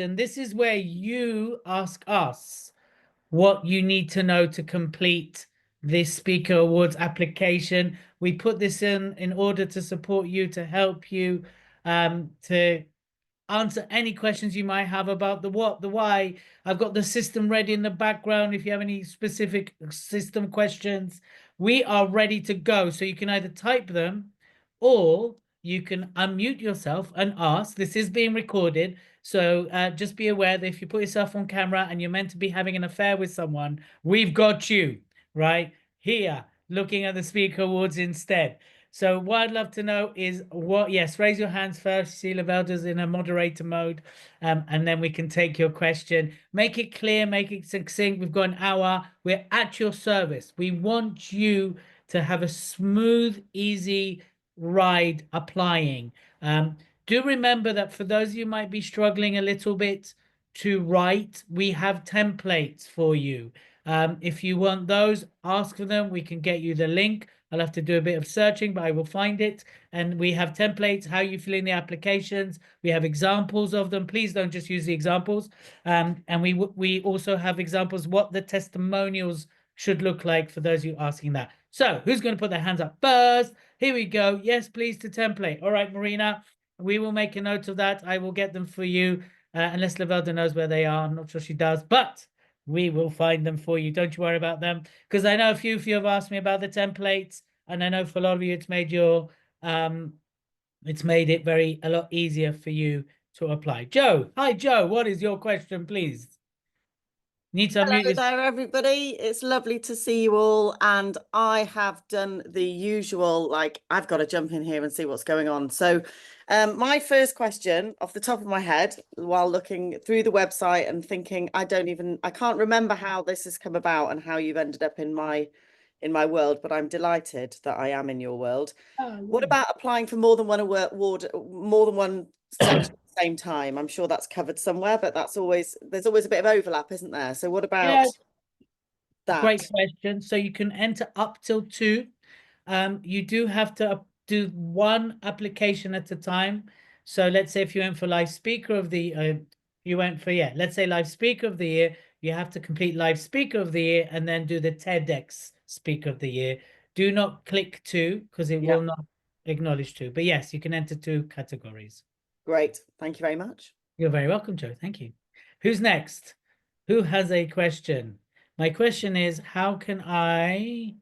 This is where you ask us what you need to know to complete this Speaker Awards application. We put this in order to support you, to help you, to answer any questions you might have about the what, the why. I've got the system ready in the background. If you have any specific system questions, we are ready to go. So you can either type them or you can unmute yourself and ask. This is being recorded. So just be aware that if you put yourself on camera and you're meant to be having an affair with someone, we've got you right here looking at the Speaker Awards instead. So what I'd love to know is what, yes, raise your hands first. See, Lavelda's in a moderator mode, and then we can take your question. Make it clear, make it succinct. We've got an hour. We're at your service. We want you to have a smooth, easy ride applying. Do remember that for those of you who might be struggling a little bit to write, we have templates for you. If you want those, ask for them. We can get you the link. I'll have to do a bit of searching, but I will find it. And we have templates, how you fill in the applications. We have examples of them. Please don't just use the examples. And we also have examples what the testimonials should look like for those of you asking that. So who's going to put their hands up first? Here we go. Yes, please, to template. All right, Marina, we will make a note of that. I will get them for you, unless Lavelda knows where they are. I'm not sure she does, but we will find them for you. Don't you worry about them, because I know a few of you have asked me about the templates, and I know for a lot of you it's made your it's made it a lot easier for you to apply. Joe, hi Joe, what is your question, please? Need to unmute Hello there, everybody. It's lovely to see you all. And I have done the usual, like, I've got to jump in here and see what's going on. So my first question off the top of my head, while looking through the website and thinking, I can't remember how this has come about and how you've ended up in my world, but I'm delighted that I am in your world. What about applying for more than one award, more than one section at the same time? I'm sure that's covered somewhere, but there's always a bit of overlap, isn't there? So what about that? Great question. So you can enter up till 2. You do have to do one application at a time. So let's say if you went for live speaker of the let's say live speaker of the year, you have to complete live speaker of the year and then do the TEDx speaker of the year. Do not click 2 because it will not acknowledge 2. But yes, you can enter 2 categories. Great. Thank you very much. You're very welcome, Joe. Thank you. Who's next? Who has a question? My question is, how can I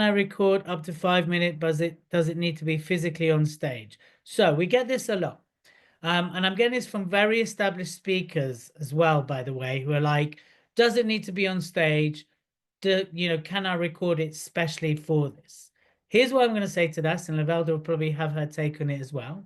record up to 5 minutes, but does it need to be physically on stage? So we get this a lot. And I'm getting this from very established speakers as well, by the way, who are like, does it need to be on stage? Can I record it specially for this? Here's what I'm going to say to that, and Lavelda will probably have her take on it as well.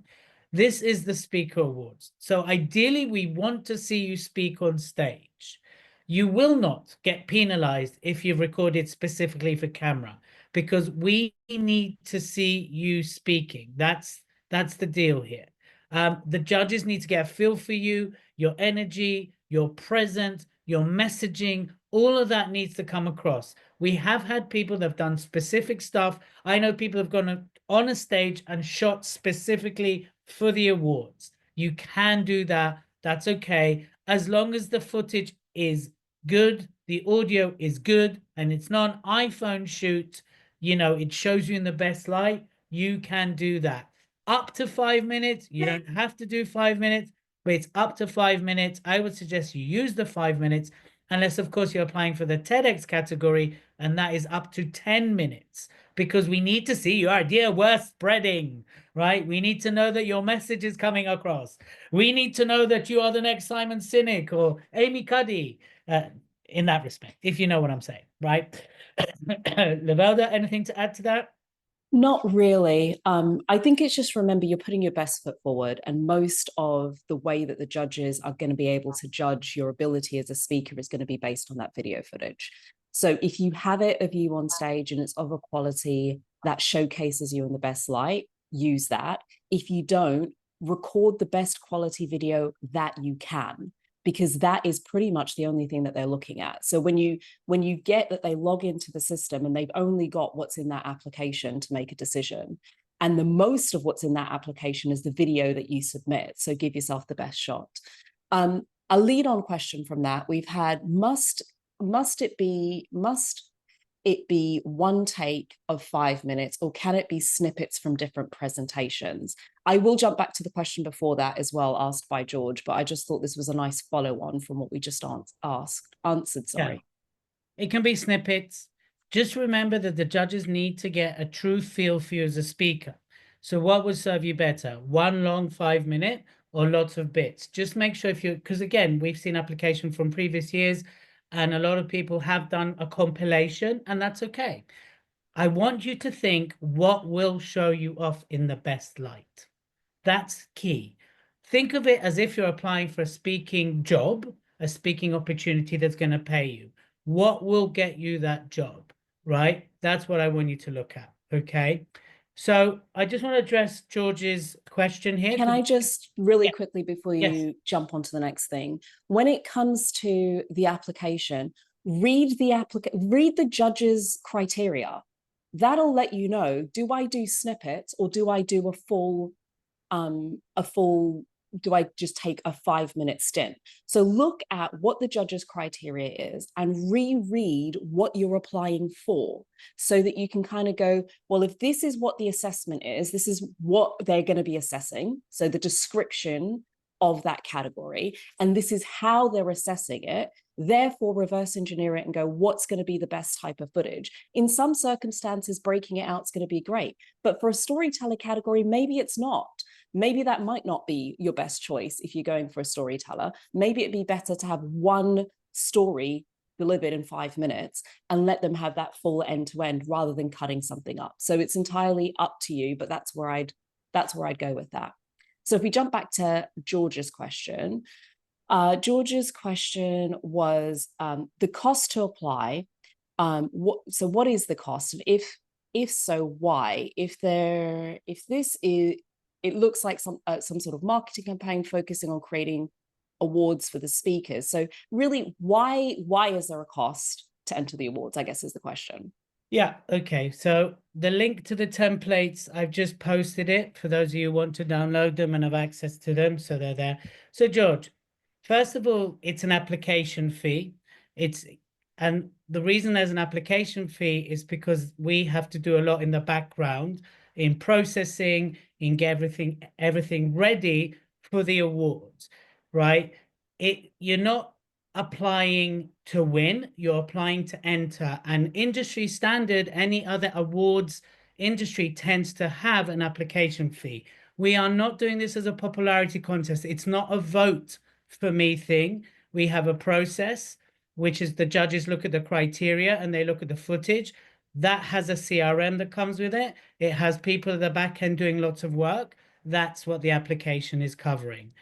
This is the Speaker Awards. So ideally, we want to see you speak on stage. You will not get penalized if you've recorded specifically for camera, because we need to see you speaking. That's the deal here. The judges need to get a feel for you, your energy, your presence, your messaging, all of that needs to come across. We have had people that have done specific stuff. I know people have gone on a stage and shot specifically for the awards. You can do that. That's okay. As long as the footage is good, the audio is good, and it's not an iPhone shoot, it shows you in the best light, you can do that. Up to 5 minutes. You don't have to do 5 minutes, but it's up to 5 minutes. I would suggest you use the 5 minutes, unless, of course, you're applying for the TEDx category, and that is up to 10 minutes, because we need to see your idea worth spreading, right? We need to know that your message is coming across. We need to know that you are the next Simon Sinek or Amy Cuddy, in that respect, if you know what I'm saying, right? Lavelda, anything to add to that? Not really. I think it's just, remember, you're putting your best foot forward, and most of the way that the judges are going to be able to judge your ability as a speaker is going to be based on that video footage. So if you have it of you on stage and it's of a quality that showcases you in the best light, use that. If you don't, record the best quality video that you can, because that is pretty much the only thing that they're looking at. So when you get that they log into the system and they've only got what's in that application to make a decision, And the most of what's in that application is the video that you submit. So give yourself the best shot. A lead on question from that, we've had, must it be one take of 5 minutes, or can it be snippets from different presentations? I will jump back to the question before that as well, asked by George, but I just thought this was a nice follow on from what we just answered, sorry. Yeah. It can be snippets. Just remember that the judges need to get a true feel for you as a speaker. So what would serve you better? One long 5 minute or lots of bits? Just make sure because again, we've seen application from previous years and a lot of people have done a compilation, and that's okay. I want you to think what will show you off in the best light. That's key. Think of it as if you're applying for a speaking job, a speaking opportunity that's going to pay you. What will get you that job, right? That's what I want you to look at, okay? So I just want to address George's question here. Can I just really quickly, before you Yes. jump onto the next thing, when it comes to the application, read the judge's criteria. That'll let you know, do I do snippets or do I do do I just take a 5 minute stint? So look at what the judge's criteria is and reread what you're applying for, so that you can kind of go, well, if this is what the assessment is, this is what they're going to be assessing. So the description of that category, and this is how they're assessing it. Therefore, reverse engineer it and go, what's going to be the best type of footage? In some circumstances, breaking it out is going to be great. But for a storyteller category, maybe it's not. Maybe that might not be your best choice if you're going for a storyteller. Maybe it'd be better to have one story delivered in 5 minutes and let them have that full end to end rather than cutting something up. So it's entirely up to you, but that's where I'd go with that. So if we jump back to George's question, George's question was the cost to apply. What is the cost? And if so, why? If this is, it looks like some sort of marketing campaign focusing on creating awards for the speakers. So really, why is there a cost to enter the awards, I guess is the question. Yeah, okay. So the link to the templates, I've just posted it for those of you who want to download them and have access to them. So they're there. So George, first of all, it's an application fee. And the reason there's an application fee is because we have to do a lot in the background in processing, in get everything ready for the awards, right? You're not applying to win, you're applying to enter. And industry standard, any other awards industry tends to have an application fee. We are not doing this as a popularity contest. It's not a vote for me thing. We have a process, which is the judges look at the criteria and they look at the footage. That has a CRM that comes with it. It has people at the back end doing lots of work. That's what the application is covering.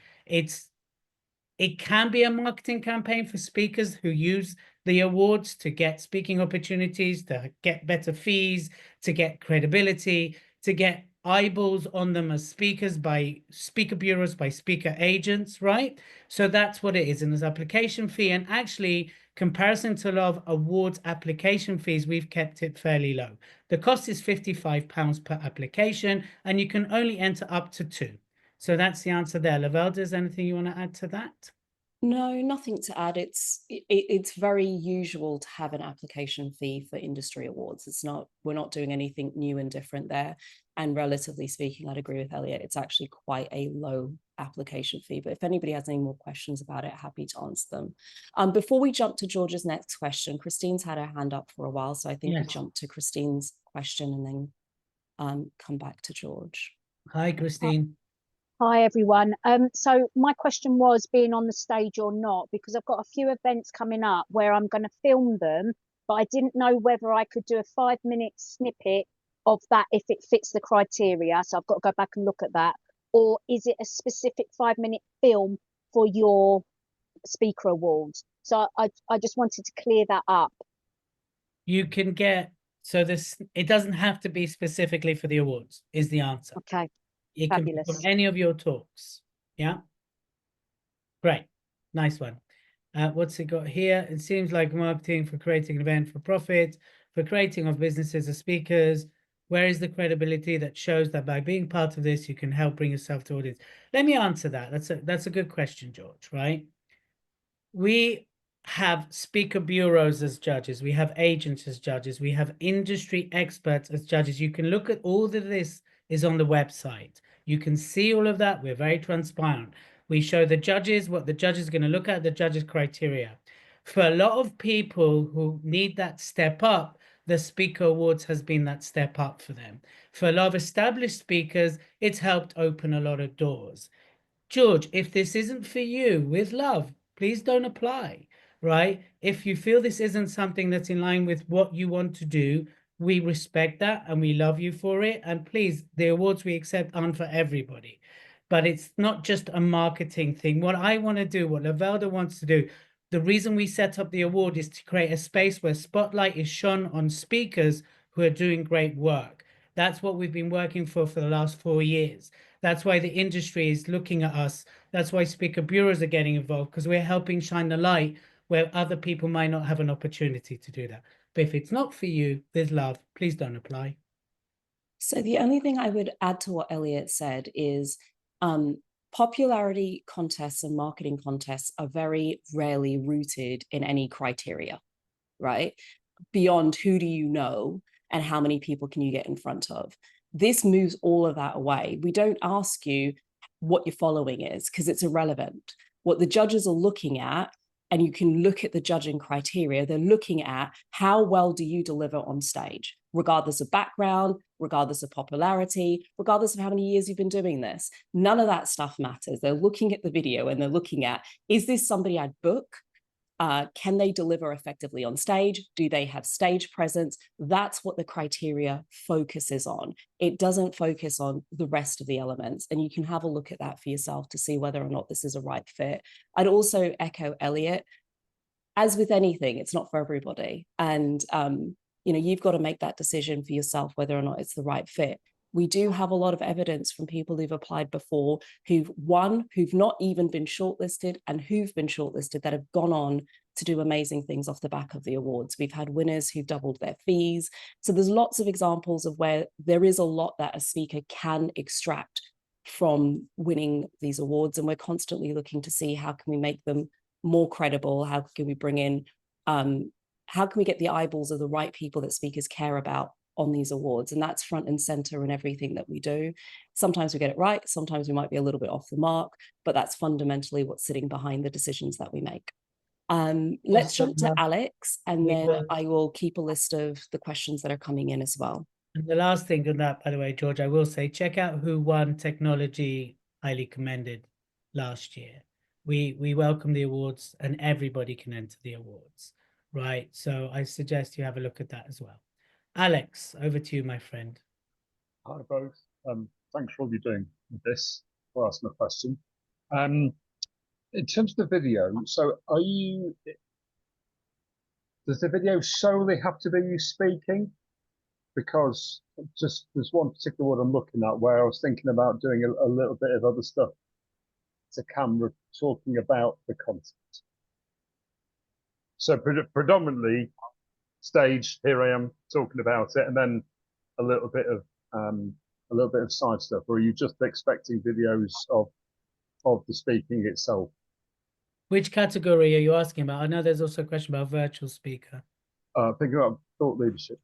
It can be a marketing campaign for speakers who use the awards to get speaking opportunities, to get better fees, to get credibility, to get eyeballs on them as speakers by speaker bureaus, by speaker agents, right? So that's what it is in this application fee. And actually, comparison to a lot of awards application fees, we've kept it fairly low. The cost is £55 per application, and you can only enter up to 2. So that's the answer there. Lavelle, is there anything you want to add to that? No, nothing to add. It's very usual to have an application fee for industry awards. We're not doing anything new and different there. And relatively speaking, I'd agree with Elliot. It's actually quite a low application fee. But if anybody has any more questions about it, happy to answer them. Before we jump to George's next question, Christine's had her hand up for a while, so I think we jump to Christine's question and then come back to George. Hi, Christine. Hi, everyone. So my question was being on the stage or not, because I've got a few events coming up where I'm going to film them, but I didn't know whether I could do a 5 minute snippet of that if it fits the criteria. So I've got to go back and look at that. Or is it a specific 5 minute film for your speaker awards? So I just wanted to clear that up. You can get, so it doesn't have to be specifically for the awards, is the answer. Okay. It can be from any of your talks. Yeah. Great. Nice one. What's it got here? It seems like marketing for creating an event for profit, for creating of businesses as speakers, Where is the credibility that shows that by being part of this, you can help bring yourself to audience? Let me answer that. That's a good question, George, right? We have speaker bureaus as judges. We have agents as judges. We have industry experts as judges. You can look at all of this is on the website. You can see all of that. We're very transparent. We show the judges what the judge is going to look at, the judges' criteria. For a lot of people who need that step up, the Speaker Awards has been that step up for them. For a lot of established speakers, it's helped open a lot of doors. George, if this isn't for you, with love, please don't apply, right? If you feel this isn't something that's in line with what you want to do, we respect that and we love you for it. And please, the awards we accept aren't for everybody. But it's not just a marketing thing. What I want to do, what Lavelda wants to do, the reason we set up the award is to create a space where spotlight is shone on speakers who are doing great work. That's what we've been working for the last 4 years. That's why the industry is looking at us. That's why speaker bureaus are getting involved, because we're helping shine the light where other people might not have an opportunity to do that. But if it's not for you, there's love. Please don't apply. So the only thing I would add to what Elliot said is popularity contests and marketing contests are very rarely rooted in any criteria, right? Beyond who do you know and how many people can you get in front of. This moves all of that away. We don't ask you what your following is because it's irrelevant. What the judges are looking at, and you can look at the judging criteria, they're looking at how well do you deliver on stage, regardless of background, regardless of popularity, regardless of how many years you've been doing this. None of that stuff matters. They're looking at the video and they're looking at, is this somebody I'd book? Can they deliver effectively on stage? Do they have stage presence? That's what the criteria focuses on. It doesn't focus on the rest of the elements. And you can have a look at that for yourself to see whether or not this is a right fit. I'd also echo Elliot. As with anything, it's not for everybody. And you've got to make that decision for yourself whether or not it's the right fit. We do have a lot of evidence from people who've applied before, who've not even been shortlisted and who've been shortlisted that have gone on to do amazing things off the back of the awards. We've had winners who've doubled their fees. So there's lots of examples of where there is a lot that a speaker can extract from winning these awards. And we're constantly looking to see how can we make them more credible? How can we bring in, how can we get the eyeballs of the right people that speakers care about on these awards? And that's front and center in everything that we do. Sometimes we get it right, sometimes we might be a little bit off the mark, but that's fundamentally what's sitting behind the decisions that we make. Let's jump to Alex, and then I will keep a list of the questions that are coming in as well. And the last thing on that, by the way, George, I will say, check out who won Technology Highly Commended last year. We welcome the awards and everybody can enter the awards, right? So I suggest you have a look at that as well. Alex, over to you, my friend. Hi, both. Thanks for all you're doing with this. For asking a question. In terms of the video, so does the video solely have to be you speaking? Because just there's one particular one I'm looking at where I was thinking about doing a little bit of other stuff to camera, talking about the content. So predominantly stage, here I am talking about it, and then a little bit of side stuff. Or are you just expecting videos of the speaking itself? Which category are you asking about? I know there's also a question about virtual speaker. Thinking about thought leadership.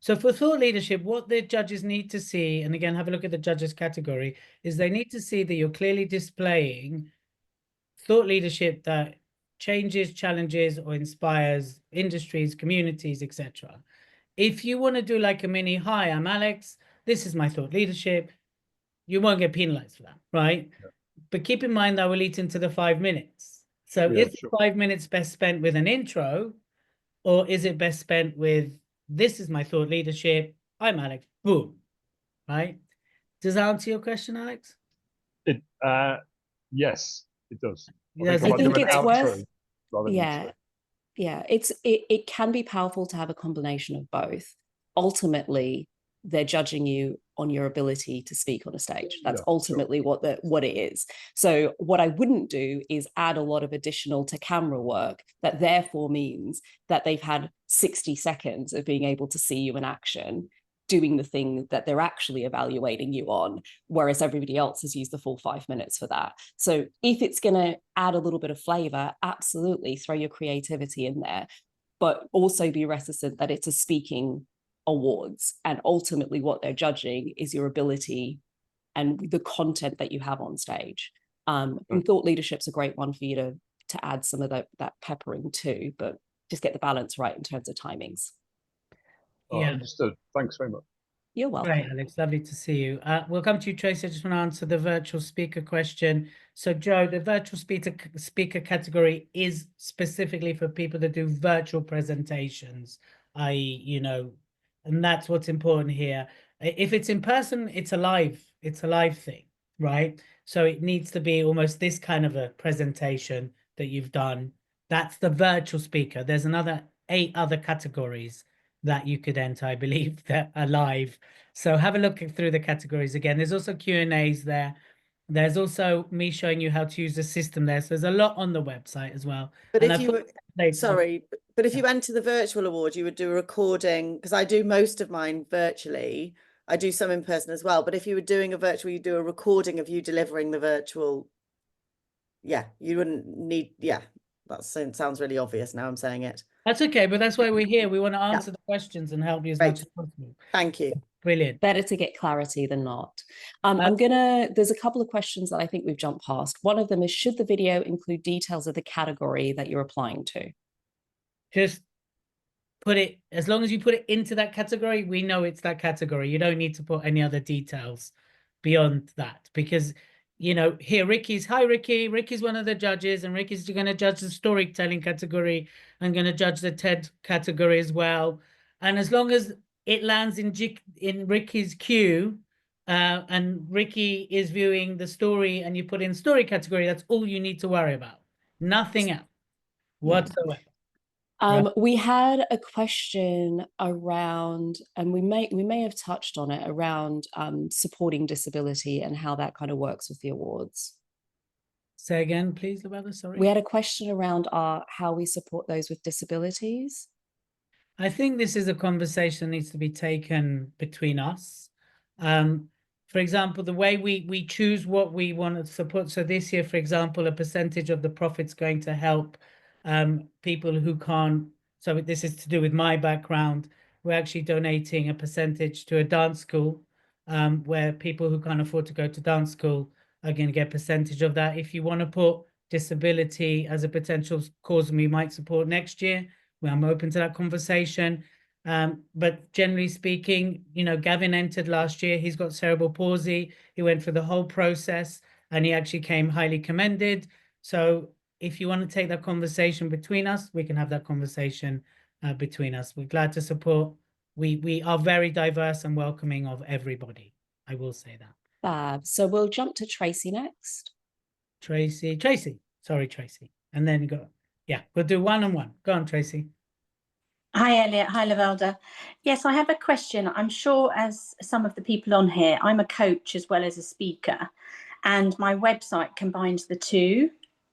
So for thought leadership, what the judges need to see, and again, have a look at the judges category, is they need to see that you're clearly displaying thought leadership that changes, challenges, or inspires industries, communities, etc. If you want to do like a mini, hi, I'm Alex, this is my thought leadership, you won't get penalized for that, right? Yeah. But keep in mind that we'll eat into the 5 minutes. So yeah, is the 5 minutes best spent with an intro, or is it best spent with, this is my thought leadership, I'm Alex, boom, right? Does that answer your question, Alex? Yes, it does. I think it's worth, it can be powerful to have a combination of both. Ultimately, they're judging you on your ability to speak on a stage. That's ultimately what it is. So what I wouldn't do is add a lot of additional to camera work that therefore means that they've had 60 seconds of being able to see you in action doing the thing that they're actually evaluating you on, whereas everybody else has used the full 5 minutes for that. So if it's going to add a little bit of flavor, absolutely throw your creativity in there, but also be reticent that it's a speaking awards. And ultimately what they're judging is your ability and the content that you have on stage. And thought leadership's a great one for you to add some of that peppering too, but just get the balance right in terms of timings. Oh, Yeah. understood. Thanks very much. You're welcome. Great, Alex. Lovely to see you. We'll come to you, Tracy. I just want to answer the virtual speaker question. So, Joe, the virtual speaker category is specifically for people that do virtual presentations, i.e., you know, and that's what's important here. If it's in person, it's a live thing, right? So it needs to be almost this kind of a presentation that you've done. That's the virtual speaker. There's another 8 other categories that you could enter, I believe, that are live. So have a look through the categories again. There's also Q&As there. There's also me showing you how to use the system there. So there's a lot on the website as well. But And if I've you got were, templates. sorry, but if you enter the virtual award, you would do a recording, because I do most of mine virtually. I do some in person as well. But if you were doing a virtual, you do a recording of you delivering the virtual. Yeah, you wouldn't need, yeah, that sounds really obvious now I'm saying it. That's okay, but that's why we're here. We want to answer the questions and help you as Great. much as possible. Thank you. Brilliant. Better to get clarity than not. There's a couple of questions that I think we've jumped past. One of them is, should the video include details of the category that you're applying to? Just put it, as long as you put it into that category, we know it's that category. You don't need to put any other details beyond that, because, you know, here hi Ricky. Ricky's one of the judges, and Ricky's going to judge the storytelling category and going to judge the TED category as well. And as long as it lands in Ricky's queue, and Ricky is viewing the story and you put in story category, that's all you need to worry about. Nothing else whatsoever. We had a question around, and we may have touched on it, around supporting disability and how that kind of works with the awards. Say again, please, Lavella, sorry. We had a question around how we support those with disabilities. I think this is a conversation that needs to be taken between us. For example, the way we choose what we want to support. So this year, for example, a percentage of the profits going to help people who can't. So this is to do with my background. We're actually donating a percentage to a dance school, where people who can't afford to go to dance school are going to get a percentage of that. If you want to put disability as a potential cause we might support next year, well, I'm open to that conversation. But generally speaking, you know, Gavin entered last year. He's got cerebral palsy. He went through the whole process and he actually came highly commended. So if you want to take that conversation between us, we can have that conversation between us. We're glad to support. We are very diverse and welcoming of everybody. I will say that. Fab. So we'll jump to Tracy next. Tracy. Sorry, Tracy. And then go. Yeah, we'll do one on one. Go on, Tracy. Hi, Elliot. Hi, Lavelda. Yes, I have a question. I'm sure, as some of the people on here, I'm a coach as well as a speaker, and my website combines the two.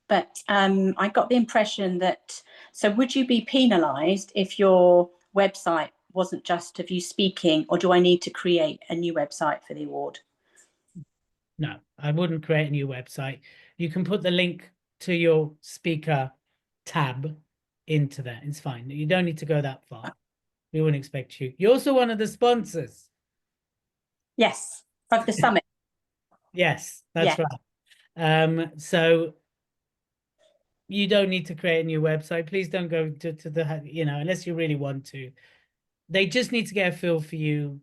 But I got the impression that, so would you be penalised if your website wasn't just of you speaking, or do I need to create a new website for the award? No, I wouldn't create a new website. You can put the link to your speaker tab into there. It's fine. You don't need to go that far. We wouldn't expect you. You're also one of the sponsors. Yes, of the summit. Yes, that's right. So you don't need to create a new website. Please don't go to the, you know, unless you really want to. They just need to get a feel for you.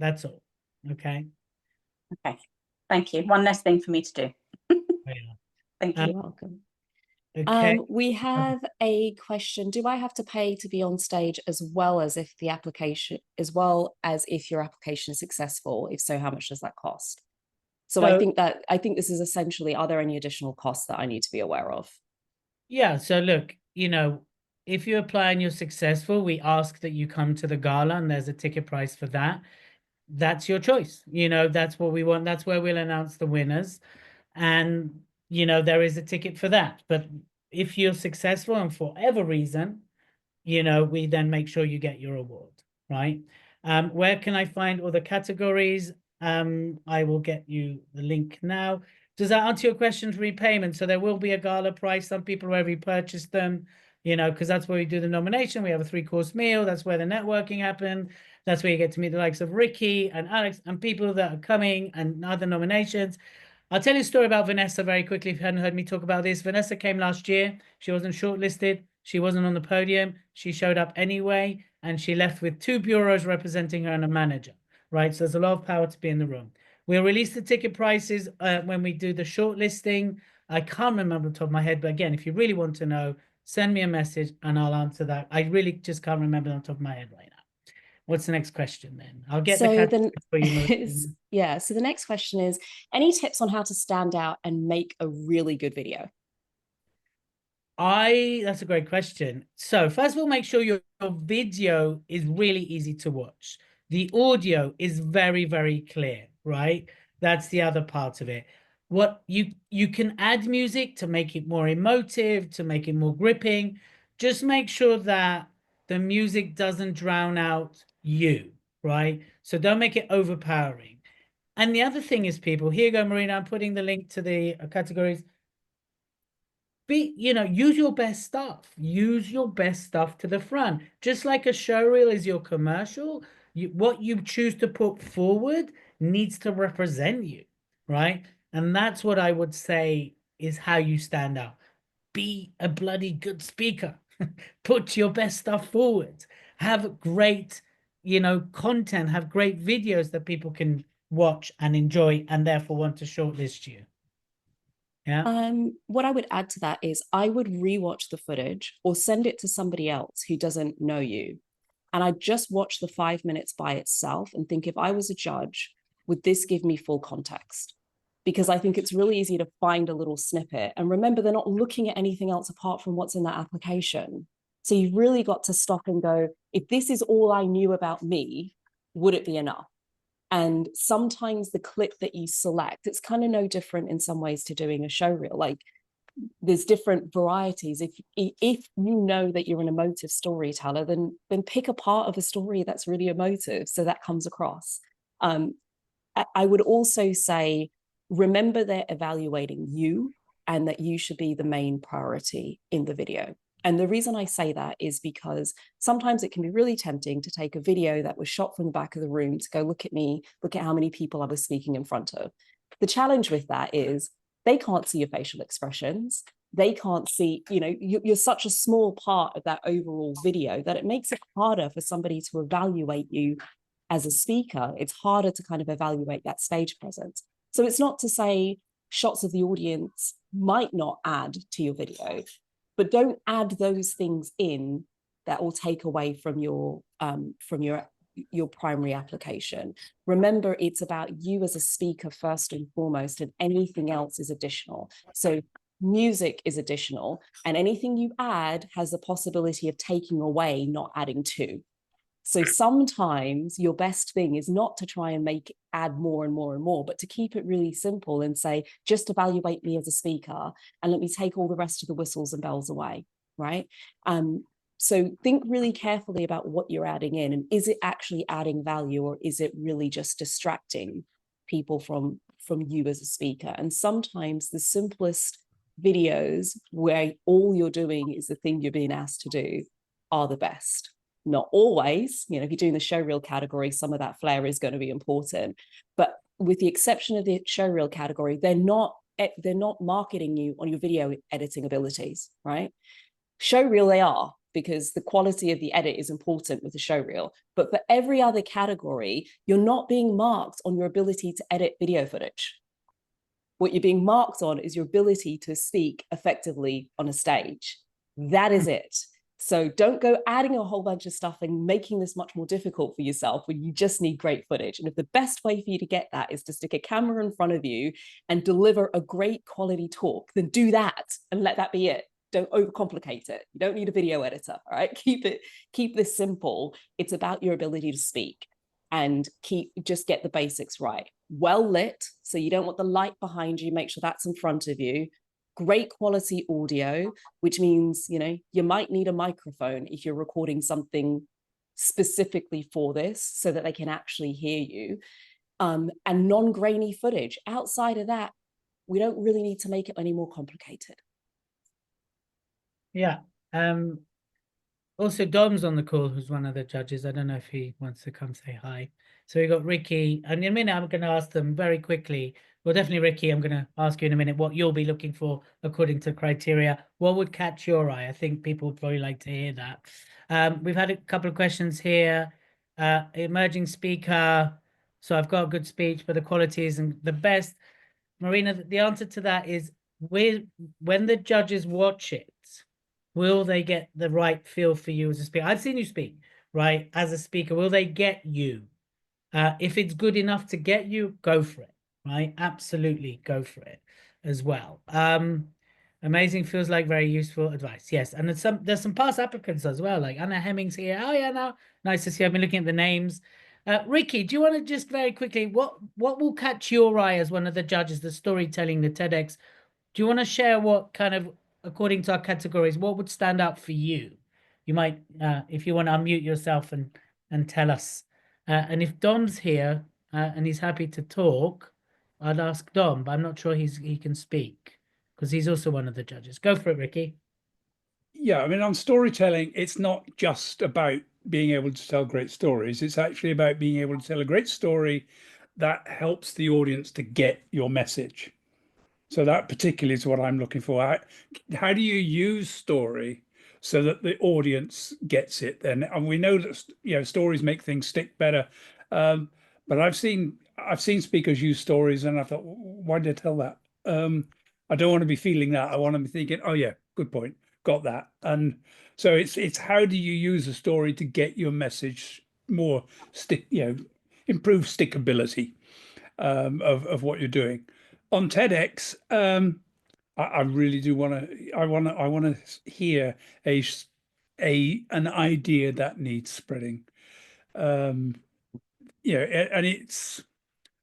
That's all. Okay. Okay. Thank you. One less thing for me to do. Thank you. You're welcome. Okay. We have a question. Do I have to pay to be on stage as well as if your application is successful? If so, how much does that cost? So I think this is essentially, are there any additional costs that I need to be aware of? Yeah. So look, you know, if you apply and you're successful, we ask that you come to the gala, and there's a ticket price for that. That's your choice. You know, that's what we want. That's where we'll announce the winners. And, you know, there is a ticket for that. But if you're successful and for whatever reason, you know, we then make sure you get your award, right? Where can I find all the categories? I will get you the link now. Does that answer your question? Repayment. So there will be a gala price. Some people already purchased them, you know, because that's where we do the nomination. We have a 3-course meal. That's where the networking happened. That's where you get to meet the likes of Ricky and Alex and people that are coming and other nominations. I'll tell you a story about Vanessa very quickly if you hadn't heard me talk about this. Vanessa came last year. She wasn't shortlisted. She wasn't on the podium. She showed up anyway, and she left with 2 bureaus representing her and a manager, right? So there's a lot of power to be in the room. We'll release the ticket prices when we do the shortlisting. I can't remember off the top of my head, but again, if you really want to know, send me a message and I'll answer that. I really just can't remember on top of my head right now. What's the next question then? I'll get So the then, categories for you. Maria. yeah. So the next question is, any tips on how to stand out and make a really good video? That's a great question. So first of all, make sure your video is really easy to watch. The audio is very, very clear, right? That's the other part of it. What you can add music to make it more emotive, to make it more gripping. Just make sure that the music doesn't drown out you, right? So don't make it overpowering. And the other thing is, people, here you go, Marina, I'm putting the link to the categories. Use your best stuff. Use your best stuff to the front. Just like a show reel is your commercial, what you choose to put forward needs to represent you, right? And that's what I would say is how you stand out. Be a bloody good speaker. Put your best stuff forward. Have great, content. Have great videos that people can watch and enjoy and therefore want to shortlist you. Yeah. What I would add to that is I would rewatch the footage or send it to somebody else who doesn't know you. And I just watch the 5 minutes by itself and think, if I was a judge, would this give me full context? Because I think it's really easy to find a little snippet. And remember, they're not looking at anything else apart from what's in that application. So you've really got to stop and go, if this is all I knew about me, would it be enough? And sometimes the clip that you select, it's kind of no different in some ways to doing a show reel. Like, there's different varieties. If you know that you're an emotive storyteller, then pick a part of a story that's really emotive so that comes across. I would also say, remember they're evaluating you and that you should be the main priority in the video. And the reason I say that is because sometimes it can be really tempting to take a video that was shot from the back of the room to go, look at me, look at how many people I was speaking in front of. The challenge with that is they can't see your facial expressions. They can't see, you're such a small part of that overall video that it makes it harder for somebody to evaluate you as a speaker. It's harder to kind of evaluate that stage presence. So it's not to say shots of the audience might not add to your video, but don't add those things in that will take away from your primary application. Remember, it's about you as a speaker first and foremost, and anything else is additional. So music is additional, and anything you add has the possibility of taking away, not adding to. So sometimes your best thing is not to try and add more and more and more, but to keep it really simple and say, just evaluate me as a speaker and let me take all the rest of the whistles and bells away, right? So think really carefully about what you're adding in, and is it actually adding value, or is it really just distracting people from you as a speaker? And sometimes the simplest videos where all you're doing is the thing you're being asked to do are the best. Not always, if you're doing the show reel category, some of that flair is going to be important. But with the exception of the show reel category, they're not marketing you on your video editing abilities, right? Show reel they are, because the quality of the edit is important with the show reel. But for every other category, you're not being marked on your ability to edit video footage. What you're being marked on is your ability to speak effectively on a stage. That is it. So don't go adding a whole bunch of stuff and making this much more difficult for yourself when you just need great footage. And if the best way for you to get that is to stick a camera in front of you and deliver a great quality talk, then do that and let that be it. Don't overcomplicate it. You don't need a video editor, all right? Keep this simple. It's about your ability to speak, and just get the basics right. Well lit, so you don't want the light behind you, make sure that's in front of you. Great quality audio, which means, you might need a microphone if you're recording something specifically for this so that they can actually hear you, and non-grainy footage. Outside of that, we don't really need to make it any more complicated. Yeah. Also, Dom's on the call, who's one of the judges. I don't know if he wants to come say hi. So we got Ricky, and in a minute I'm going to ask them very quickly. Well, definitely Ricky, I'm going to ask you in a minute what you'll be looking for according to criteria. What would catch your eye? I think people would probably like to hear that. We've had a couple of questions here. Emerging speaker. So I've got a good speech, but the quality isn't the best. Marina, the answer to that is when the judges watch it, will they get the right feel for you as a speaker? I've seen you speak, right? As a speaker, will they get you? If it's good enough to get you, go for it, right? Absolutely go for it as well. Amazing, feels like very useful advice. Yes, and there's some past applicants as well, like Anna Hemmings here. Oh yeah, now nice to see. I've been looking at the names. Ricky, do you want to just very quickly, what will catch your eye as one of the judges, the storytelling, the TEDx? Do you want to share what kind of, according to our categories, what would stand out for you? You might, if you want to unmute yourself and tell us. And if Dom's here and he's happy to talk, I'd ask Dom, but I'm not sure he can speak because he's also one of the judges. Go for it, Ricky. Yeah, I mean, on storytelling, it's not just about being able to tell great stories. It's actually about being able to tell a great story that helps the audience to get your message. So that particularly is what I'm looking for. How do you use story so that the audience gets it? Then, and we know that stories make things stick better. But I've seen speakers use stories, and I thought, why did I tell that? I don't want to be feeling that. I want to be thinking, oh yeah, good point, got that. And so it's how do you use a story to get your message more improve stickability of what you're doing. On TEDx, I really do want to. I want to hear an idea that needs spreading. And it's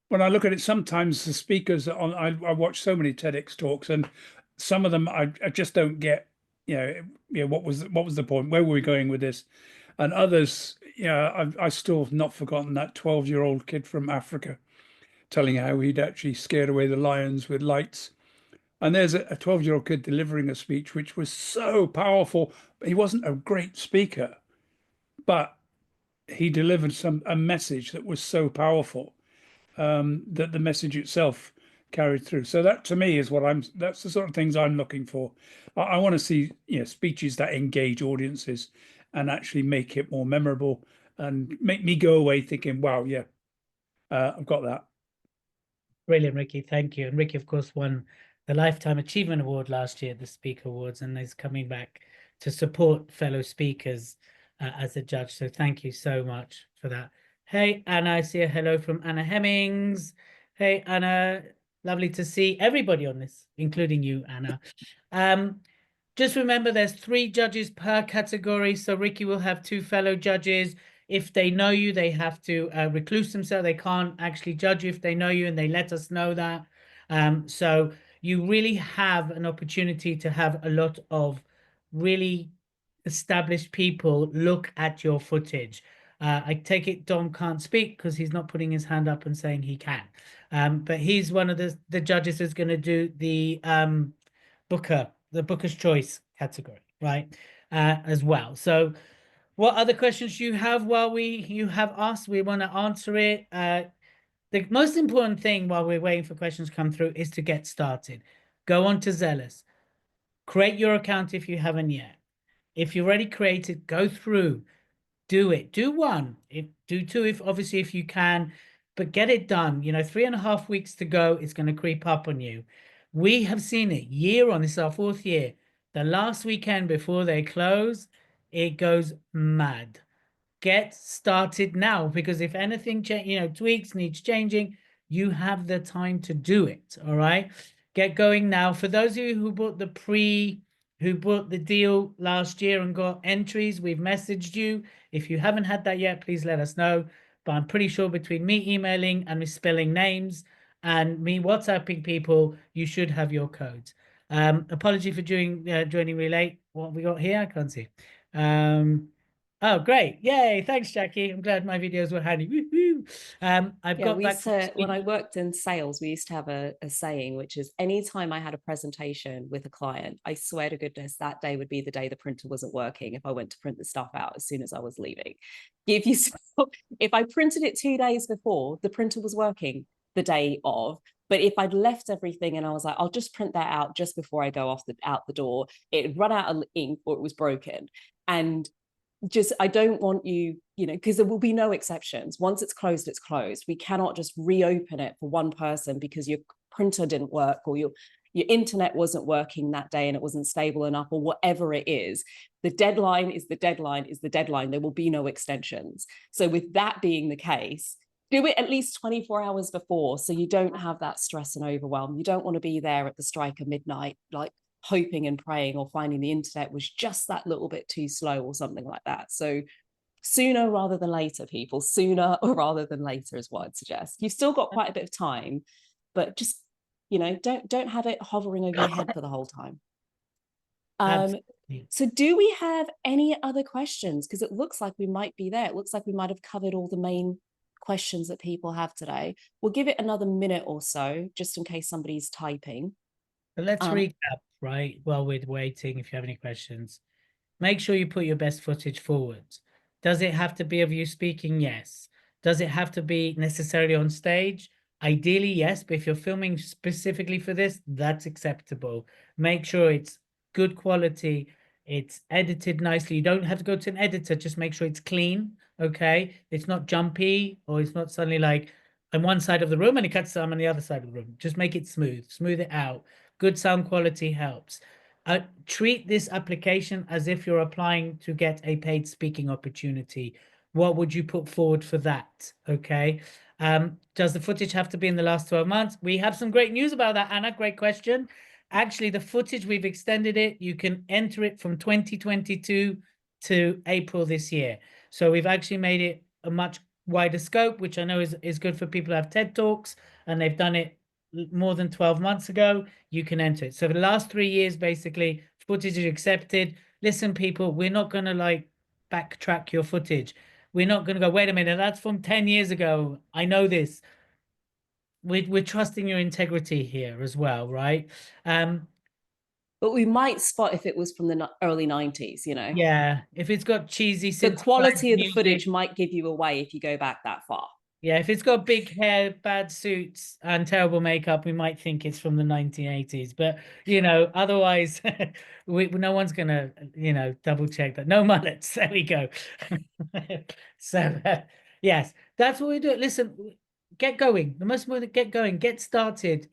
when I look at it, sometimes the speakers on. I watch so many TEDx talks, and some of them I just don't get. What was the point? Where were we going with this? And others, I still have not forgotten that 12-year-old kid from Africa telling how he'd actually scared away the lions with lights. And there's a 12-year-old kid delivering a speech which was so powerful. He wasn't a great speaker, but he delivered a message that was so powerful that the message itself carried through. So that to me is that's the sort of things I'm looking for. I want to see speeches that engage audiences and actually make it more memorable and make me go away thinking, wow, yeah, I've got that. Brilliant, Ricky. Thank you. And Ricky, of course, won the Lifetime Achievement Award last year at the Speaker Awards, and is coming back to support fellow speakers as a judge. So thank you so much for that. Hey, Anna, I see a hello from Anna Hemmings. Hey, Anna, lovely to see everybody on this, including you, Anna. Just remember, there's 3 judges per category. So Ricky will have 2 fellow judges. If they know you, they have to recluse themselves. They can't actually judge you if they know you, and they let us know that. So you really have an opportunity to have a lot of really established people look at your footage. I take it Dom can't speak because he's not putting his hand up and saying he can. But he's one of the judges who's going to do the Booker's Choice category, right? As well. So what other questions you have you have asked? We want to answer it. The most important thing while we're waiting for questions to come through is to get started. Go on to Zealous. Create your account if you haven't yet. If you're already created, go through. Do it. Do 1. Do 2 if you can, but get it done. 3.5 weeks to go. It's going to creep up on you. We have seen it year on. This is our 4th year. The last weekend before they close, it goes mad. Get started now, because if anything tweaks needs changing, you have the time to do it. All right, get going now. For those of you who bought the deal last year and got entries, we've messaged you. If you haven't had that yet, please let us know. But I'm pretty sure between me emailing and misspelling names and me WhatsApping people, you should have your codes. Apology for joining really late. What have we got here? I can't see. Oh, great. Yay. Thanks, Jackie. I'm glad my videos were handy. Woo-hoo. I've Yeah, got we back used from to, when I Sweden. worked in sales, we used to have a saying, which is anytime I had a presentation with a client, I swear to goodness, that day would be the day the printer wasn't working if I went to print the stuff out as soon as I was leaving. If you, if I printed it 2 days before, the printer was working the day of. But if I'd left everything and I was like, I'll just print that out just before I go out the door, it'd run out of ink or it was broken. And just, I don't want you, because there will be no exceptions. Once it's closed, it's closed. We cannot just reopen it for one person because your printer didn't work or your internet wasn't working that day and it wasn't stable enough or whatever it is. The deadline is the deadline is the deadline. There will be no extensions. So with that being the case, do it at least 24 hours before so you don't have that stress and overwhelm. You don't want to be there at the strike of midnight, like hoping and praying or finding the internet was just that little bit too slow or something like that. So sooner rather than later, people, sooner rather than later is what I'd suggest. You've still got quite a bit of time, but just, don't have it hovering over your head for the whole time. Absolutely. So do we have any other questions? Because it looks like we might be there. It looks like we might have covered all the main questions that people have today. We'll give it another minute or so, just in case somebody's typing. But let's recap, right? While we're waiting, if you have any questions, make sure you put your best footage forward. Does it have to be of you speaking? Yes. Does it have to be necessarily on stage? Ideally, yes. But if you're filming specifically for this, that's acceptable. Make sure it's good quality. It's edited nicely. You don't have to go to an editor. Just make sure it's clean. Okay. It's not jumpy or it's not suddenly like on one side of the room and it cuts some on the other side of the room. Just make it smooth it out. Good sound quality helps. Treat this application as if you're applying to get a paid speaking opportunity. What would you put forward for that? Okay. Does the footage have to be in the last 12 months? We have some great news about that, Anna. Great question. Actually, the footage, we've extended it. You can enter it from 2022 to April this year. So we've actually made it a much wider scope, which I know is good for people who have TED Talks and they've done it more than 12 months ago. You can enter it. So for the last 3 years, basically, footage is accepted. Listen, people, we're not going to like backtrack your footage. We're not going to go, wait a minute, that's from 10 years ago. I know this. We're trusting your integrity here as well, right? But we might spot if it was from the early 90s, Yeah, if it's got cheesy The quality of the music, footage might give you away if you go back that far. yeah, if it's got big hair, bad suits, and terrible makeup, we might think it's from the 1980s. But, otherwise, no one's going to, double check that. No mullets. There we go. So, yes, that's what we do. Listen, get going. The most important, get going, get started.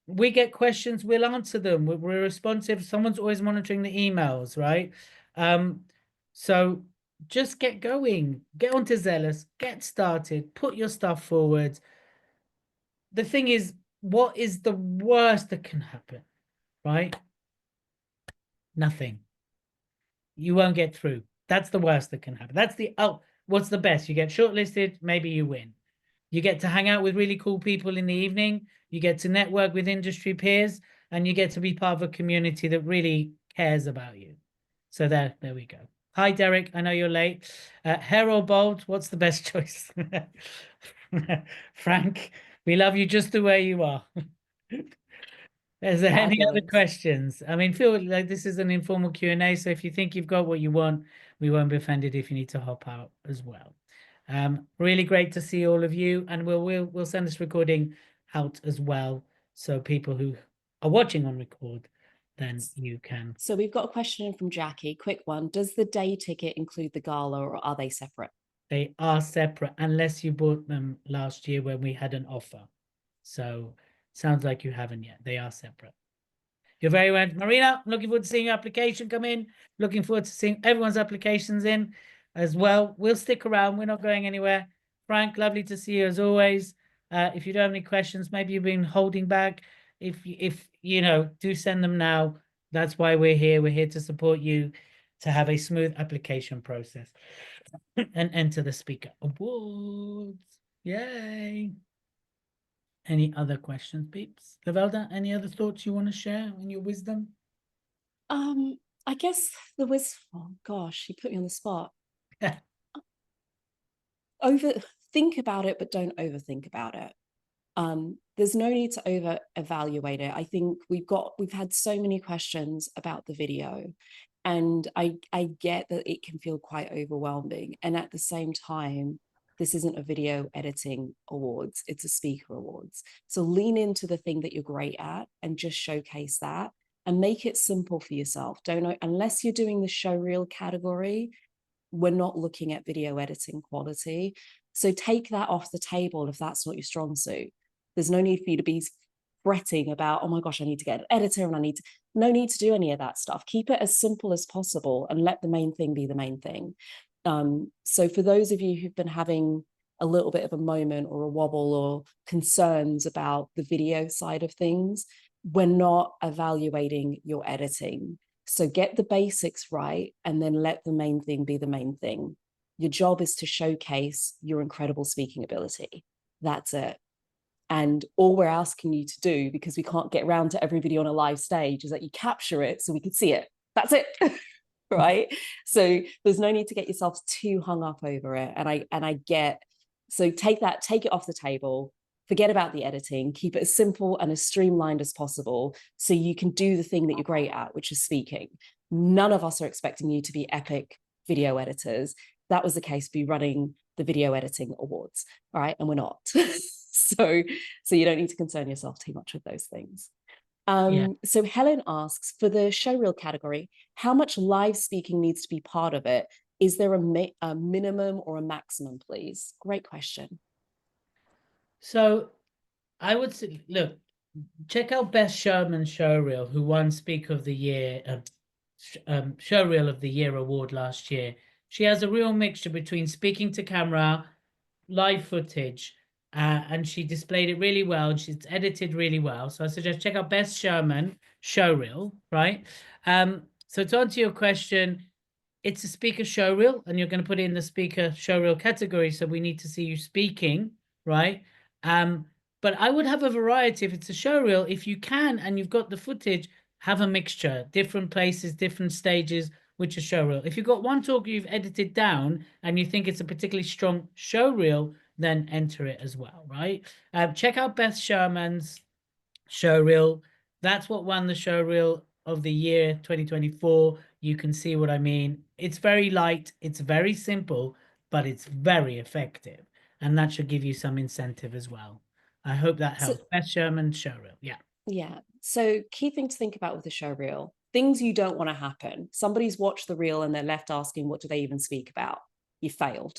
We get questions, we'll answer them. We're responsive. Someone's always monitoring the emails, right? So just get going, get onto Zealous, get started, put your stuff forward. The thing is, what is the worst that can happen, right? Nothing. You won't get through. That's the worst that can happen. What's the best? You get shortlisted, maybe you win. You get to hang out with really cool people in the evening. You get to network with industry peers, and you get to be part of a community that really cares about you. So there we go. Hi, Derek. I know you're late. Hair or bald? What's the best choice? Frank, we love you just the way you are. Is there any other Fabulous. questions? I mean, feel like this is an informal Q&A, so if you think you've got what you want, we won't be offended if you need to hop out as well. Really great to see all of you, and we'll send this recording out as well, so people who are watching on record, then you can. So we've got a question in from Jackie. Quick one. Does the day ticket include the gala or are they separate? They are separate unless you bought them last year when we had an offer. So sounds like you haven't yet. They are separate. You're very welcome. Marina, I'm looking forward to seeing your application come in. Looking forward to seeing everyone's applications in as well. We'll stick around. We're not going anywhere. Frank, lovely to see you as always. If you don't have any questions, maybe you've been holding back. If do send them now. That's why we're here. We're here to support you to have a smooth application process and enter the Speaker Awards. Yay. Any other questions, peeps? Lavelda, any other thoughts you want to share in your wisdom? I guess oh gosh, you put me on the spot. Think about it, but don't overthink about it. There's no need to over evaluate it. I think we've had so many questions about the video, and I get that it can feel quite overwhelming. And at the same time, this isn't a video editing awards, it's a speaker awards. So lean into the thing that you're great at and just showcase that and make it simple for yourself. Unless you're doing the showreel category, we're not looking at video editing quality. So take that off the table if that's not your strong suit. There's no need for you to be fretting about, oh my gosh, I need to get an editor and no need to do any of that stuff. Keep it as simple as possible and let the main thing be the main thing. So for those of you who've been having a little bit of a moment or a wobble or concerns about the video side of things, we're not evaluating your editing. So get the basics right and then let the main thing be the main thing. Your job is to showcase your incredible speaking ability. That's it. And all we're asking you to do, because we can't get around to every video on a live stage, is that you capture it so we can see it. That's it. Right? So there's no need to get yourselves too hung up over it. And I get, so take it off the table, forget about the editing, keep it as simple and as streamlined as possible so you can do the thing that you're great at, which is speaking. None of us are expecting you to be epic video editors. That was the case, be running the video editing awards, all right? And we're not. So you don't need to concern yourself too much with those things. So Helen asks, for the showreel category, how much live speaking needs to be part of it? Is there a minimum or a maximum, please? Great question. So I would say, look, check out Beth Sherman Showreel, who won Speaker of the Year, Showreel of the Year award last year. She has a real mixture between speaking to camera, live footage, and she displayed it really well, and she's edited really well. So I suggest check out Beth Sherman Showreel, right? So to answer your question, it's a speaker showreel, and you're going to put it in the speaker showreel category. So we need to see you speaking, right? But I would have a variety. If it's a showreel, if you can, and you've got the footage, have a mixture, different places, different stages, which is showreel. If you've got one talk you've edited down and you think it's a particularly strong showreel, then enter it as well, right? Check out Beth Sherman's showreel. That's what won the showreel of the year 2024. You can see what I mean. It's very light, it's very simple, but it's very effective. And that should give you some incentive as well. I hope that helps. So, Beth Sherman showreel, yeah. Yeah, so key thing to think about with the showreel, things you don't want to happen. Somebody's watched the reel and they're left asking, what do they even speak about? You failed.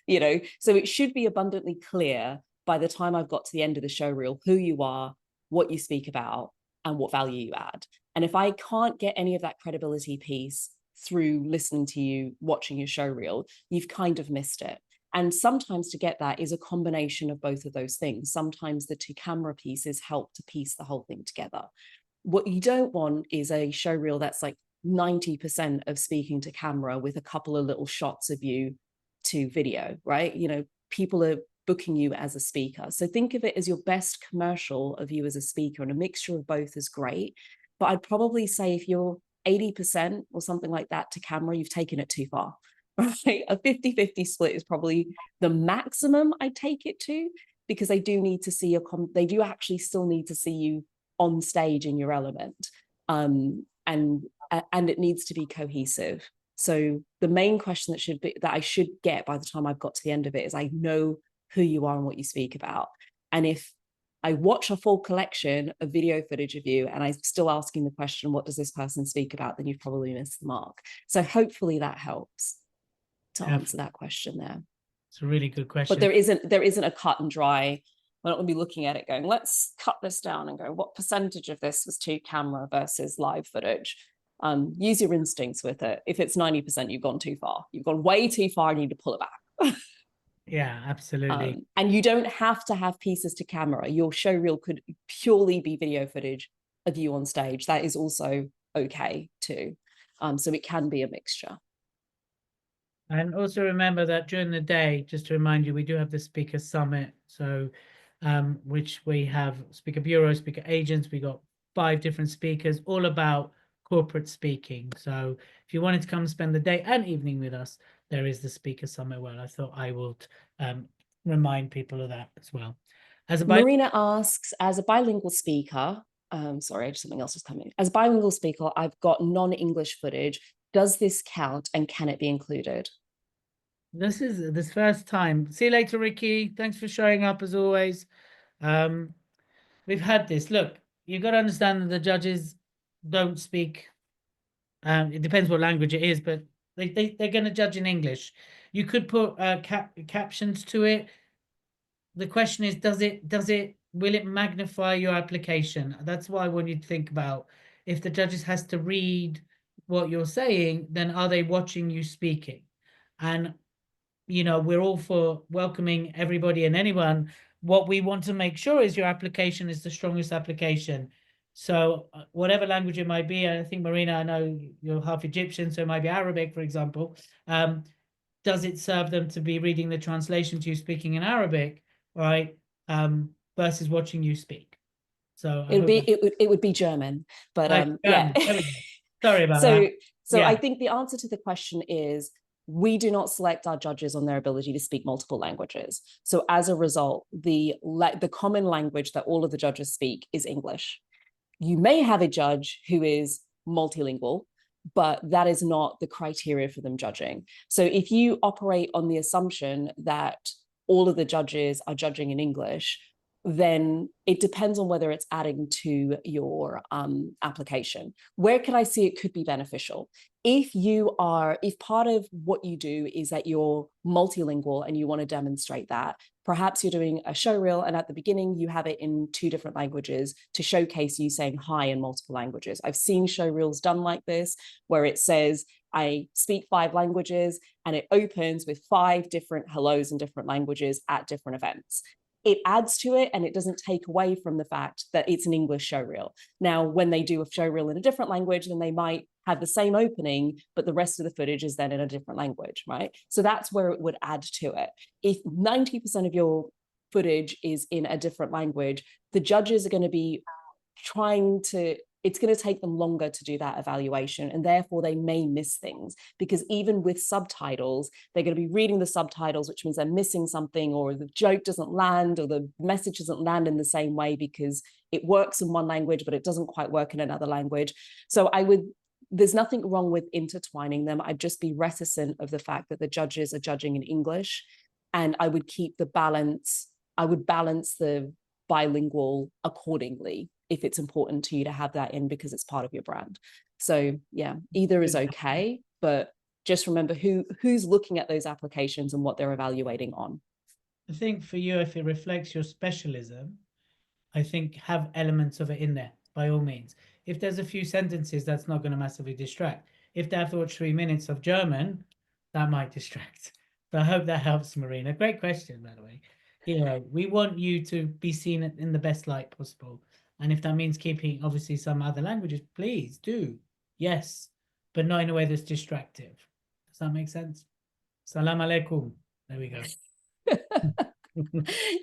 You know, so it should be abundantly clear by the time I've got to the end of the showreel who you are, what you speak about, and what value you add. And if I can't get any of that credibility piece through listening to you, watching your showreel, you've kind of missed it. And sometimes to get that is a combination of both of those things. Sometimes the two camera pieces help to piece the whole thing together. What you don't want is a showreel that's like 90% of speaking to camera with a couple of little shots of you to video, right? You know, people are booking you as a speaker. So think of it as your best commercial of you as a speaker, and a mixture of both is great. But I'd probably say if you're 80% or something like that to camera, you've taken it too far, right? A 50-50 split is probably the maximum I take it to, because they do need to see they do actually still need to see you on stage in your element. And it needs to be cohesive. So the main question that I should get by the time I've got to the end of it is, I know who you are and what you speak about. And if I watch a full collection of video footage of you and I'm still asking the question, what does this person speak about? Then you've probably missed the mark. So hopefully that helps to answer that question there. It's a really good question. But there isn't a cut and dry. We're not going to be looking at it going, let's cut this down and go, what percentage of this was to camera versus live footage? Use your instincts with it. If it's 90%, you've gone too far. You've gone way too far and you need to pull it back. Yeah, absolutely. And you don't have to have pieces to camera. Your showreel could purely be video footage of you on stage. That is also okay too. So it can be a mixture. And also remember that during the day, just to remind you, we do have the Speaker Summit. So which we have speaker bureau, speaker agents. We got 5 different speakers, all about corporate speaking. So if you wanted to come spend the day and evening with us, there is the speaker somewhere. Well, I thought I would remind people of that as well. As a Marina asks, as a bilingual speaker, sorry, something else is coming. As a bilingual speaker, I've got non-English footage. Does this count and can it be included? This is this first time. See you later, Ricky. Thanks for showing up as always. We've had this. Look, you've got to understand that the judges don't speak. It depends what language it is, but they're going to judge in English. You could put captions to it. The question is, will it magnify your application? That's what I want you to think about. If the judges has to read what you're saying, then are they watching you speaking? And you know, we're all for welcoming everybody and anyone. What we want to make sure is your application is the strongest application. So whatever language it might be, I think, Marina, I know you're half Egyptian, so it might be Arabic, for example. Does it serve them to be reading the translation to you speaking in Arabic, right? Versus watching you speak. So it would be German, but yeah. Sorry about so, that. So Yeah. I think the answer to the question is we do not select our judges on their ability to speak multiple languages. So as a result, the common language that all of the judges speak is English. You may have a judge who is multilingual, but that is not the criteria for them judging. So if you operate on the assumption that all of the judges are judging in English, then it depends on whether it's adding to your application. Where can I see it could be beneficial? If part of what you do is that you're multilingual and you want to demonstrate that, perhaps you're doing a show reel and at the beginning you have it in 2 different languages to showcase you saying hi in multiple languages. I've seen show reels done like this, where it says, I speak 5 languages, and it opens with 5 different hellos in different languages at different events. It adds to it and it doesn't take away from the fact that it's an English show reel. Now, when they do a show reel in a different language, then they might have the same opening, but the rest of the footage is then in a different language, right? So that's where it would add to it. If 90% of your footage is in a different language, the judges are going to be it's going to take them longer to do that evaluation, and therefore they may miss things, because even with subtitles, they're going to be reading the subtitles, which means they're missing something, or the joke doesn't land, or the message doesn't land in the same way because it works in one language, but it doesn't quite work in another language. So there's nothing wrong with intertwining them. I'd just be reticent of the fact that the judges are judging in English, and I would keep the balance. I would balance the bilingual accordingly if it's important to you to have that in because it's part of your brand. So yeah, either is okay, but just remember who's looking at those applications and what they're evaluating on. I think for you, if it reflects your specialism, I think have elements of it in there by all means. If there's a few sentences, that's not going to massively distract. If they have to watch 3 minutes of German, that might distract. But I hope that helps, Marina. Great question, by the way. You know, we want you to be seen in the best light possible. And if that means keeping, obviously, some other languages, please do. Yes, but not in a way that's distractive. Does that make sense? Salam alaikum. There we go.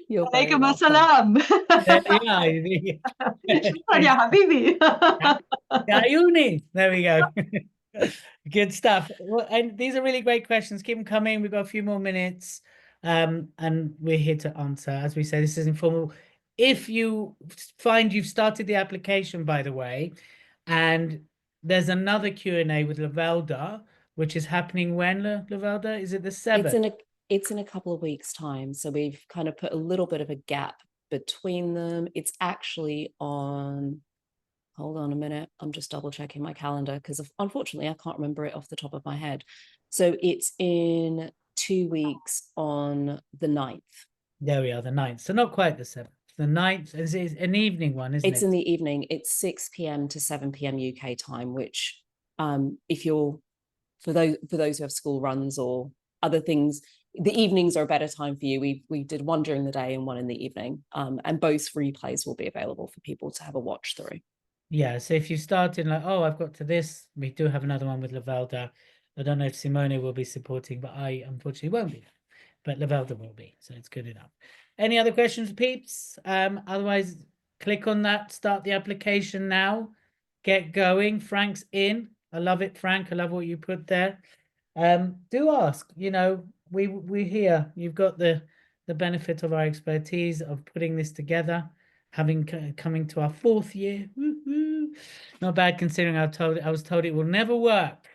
You're very Alaikum welcome. assalam. Shukran, ya habibi. Ya Ayuni. There we go. Good stuff. Well, and these are really great questions. Keep them coming. We've got a few more minutes, and we're here to answer. As we say, this is informal. If you find you've started the application, by the way, and there's another Q&A with Lavelda, which is happening when, Lavelda? Is it the 7th? It's in a couple of weeks' time. So we've kind of put a little bit of a gap between them. It's actually on, hold on a minute. I'm just double checking my calendar because unfortunately I can't remember it off the top of my head. So it's in 2 weeks on the 9th. There we are, the 9th. So not quite the 7th. The 9th is an evening one, isn't it? It's in the evening. It's 6 p.m. to 7 p.m. UK time, which if you're, for those who have school runs or other things, the evenings are a better time for you. We did one during the day and one in the evening, and both replays will be available for people to have a watch through. Yeah, so if you started like, oh, I've got to this, we do have another one with Lavelda. I don't know if Simone will be supporting, but I unfortunately won't be. But Lavelda will be, so it's good enough. Any other questions, peeps? Otherwise, click on that, start the application now, get going. Frank's in. I love it, Frank. I love what you put there. do ask. You know, we here. You've got the benefit of our expertise of putting this together, having coming to our 4th year. Woo-hoo. Not bad considering I was told it will never work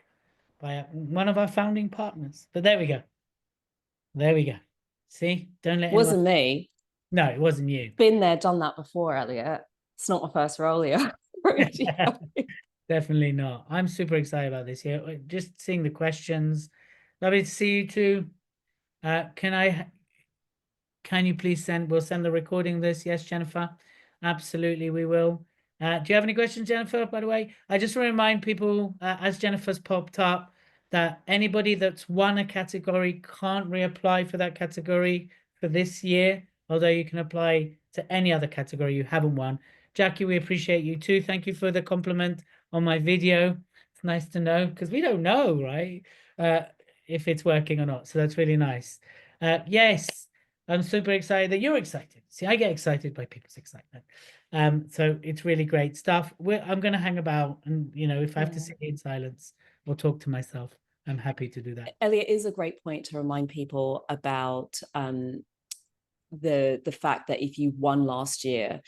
by one of our founding partners. But there we go. There we go. See, don't let anyone. Wasn't me. No, it wasn't you. Been there, done that before, Elliot. It's not my first rodeo. Definitely not. I'm super excited about this here. Just seeing the questions. Lovely to see you too. Can you please we'll send the recording of this. Yes, Jennifer. Absolutely, we will. Do you have any questions, Jennifer, by the way? I just want to remind people, as Jennifer's popped up, that anybody that's won a category can't reapply for that category for this year, although you can apply to any other category you haven't won. Jackie, we appreciate you too. Thank you for the compliment on my video. It's nice to know because we don't know, right? If it's working or not. So that's really nice. Yes, I'm super excited that you're excited. See, I get excited by people's excitement. So it's really great stuff. I'm going to hang about, and you know, if I have to sit in silence or talk to myself, I'm happy to do that. Elliot, is a great point to remind people about the fact that if you won last year,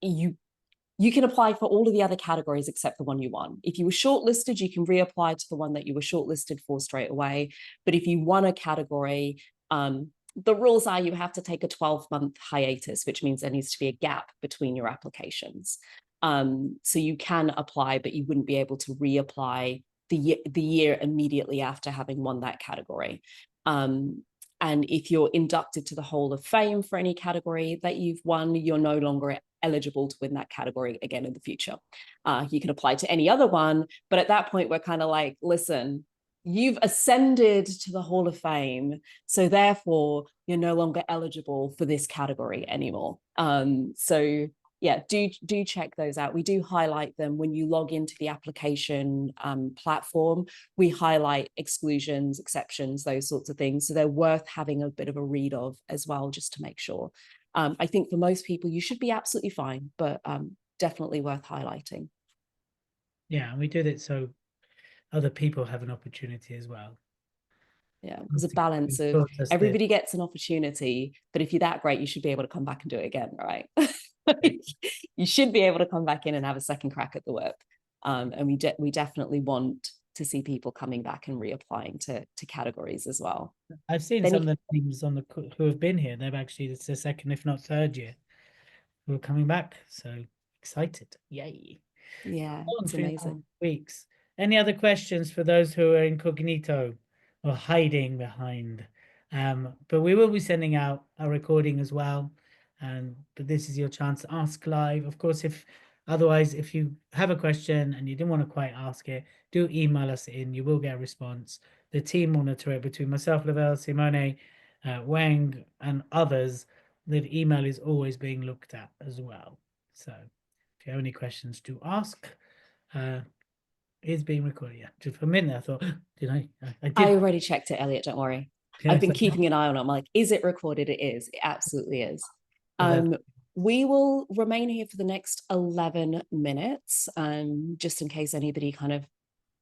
you can apply for all of the other categories except the one you won. If you were shortlisted, you can reapply to the one that you were shortlisted for straight away. But if you won a category, the rules are you have to take a 12-month hiatus, which means there needs to be a gap between your applications. So you can apply, but you wouldn't be able to reapply the year immediately after having won that category. And if you're inducted to the Hall of Fame for any category that you've won, you're no longer eligible to win that category again in the future. You can apply to any other one, but at that point, we're kind of like, listen, you've ascended to the Hall of Fame, so therefore you're no longer eligible for this category anymore. So yeah, do check those out. We do highlight them when you log into the application platform. We highlight exclusions, exceptions, those sorts of things. So they're worth having a bit of a read of as well, just to make sure. I think for most people, you should be absolutely fine, but definitely worth highlighting. Yeah, and we do that so other people have an opportunity as well. Yeah, there's a balance of everybody gets an opportunity, but if you're that great, you should be able to come back and do it again, right? You should be able to come back in and have a second crack at the whip. And we definitely want to see people coming back and reapplying to categories as well. I've seen some of the teams who have been here. They've actually, it's their second, if not third year, who are coming back. So excited. Yay. Yeah, it's amazing. Weeks. Any other questions for those who are incognito or hiding behind? But we will be sending out a recording as well. But this is your chance to ask live. Of course, if you have a question and you didn't want to quite ask it, do email us in. You will get a response. The team monitor it between myself, Lavelle, Simone, Wang, and others. The email is always being looked at as well. So if you have any questions to ask, it's being recorded. Yeah, just for a minute I thought, did I? I already checked it, Elliot. Don't worry. Yes, I've been keeping an eye on it. I'm like, is it recorded? It is. It absolutely is. We will remain here for the next 11 minutes, just in case anybody kind of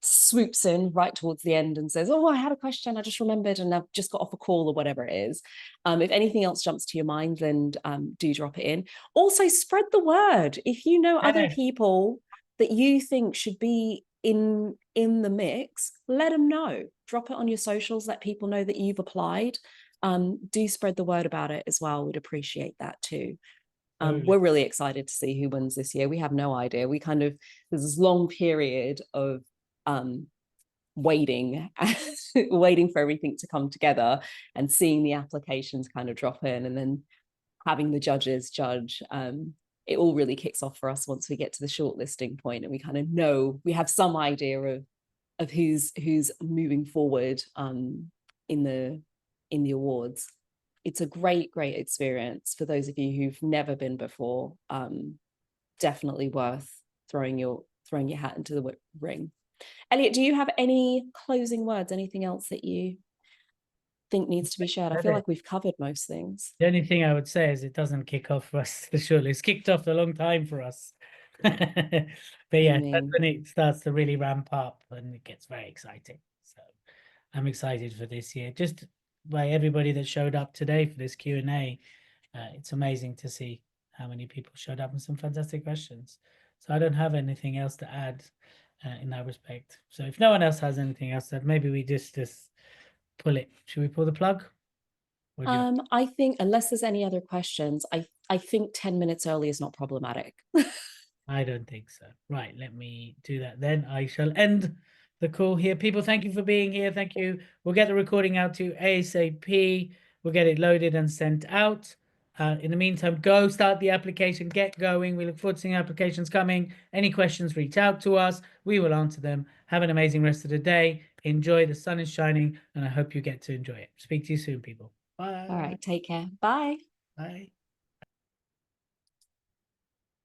swoops in right towards the end and says, oh, I had a question, I just remembered, and I've just got off a call or whatever it is. If anything else jumps to your mind, then do drop it in. Also, spread the word. If you know other people that you think should be in the mix, let them know. Drop it on your socials, let people know that you've applied. Do spread the word about it as well. We'd appreciate that too. We're really excited to see who wins this year. We have no idea. There's this long period of waiting for everything to come together and seeing the applications kind of drop in and then having the judges judge. It all really kicks off for us once we get to the shortlisting point and we kind of know, we have some idea of who's moving forward in the awards. It's a great experience for those of you who've never been before. Definitely worth throwing your hat into the ring. Elliot, do you have any closing words? Anything else that you think needs to be shared? I feel like we've covered most things. The only thing I would say is it doesn't kick off for us for sure. It's kicked off a long time for us. But yeah, that's when it starts to really ramp up and it gets very exciting. So I'm excited for this year. Just by everybody that showed up today for this Q&A. It's amazing to see how many people showed up and some fantastic questions. So I don't have anything else to add in that respect. So if no one else has anything else, that maybe we just pull it. Should we pull the plug? What do you- I think unless there's any other questions, I think 10 minutes early is not problematic. I don't think so. Right, let me do that then. I shall end the call here. People, thank you for being here. Thank you. We'll get the recording out to you ASAP. We'll get it loaded and sent out. In the meantime, go start the application, get going. We look forward to seeing applications coming. Any questions, reach out to us. We will answer them. Have an amazing rest of the day. Enjoy. The sun is shining, and I hope you get to enjoy it. Speak to you soon, people. Bye. All right, take care. Bye. Bye.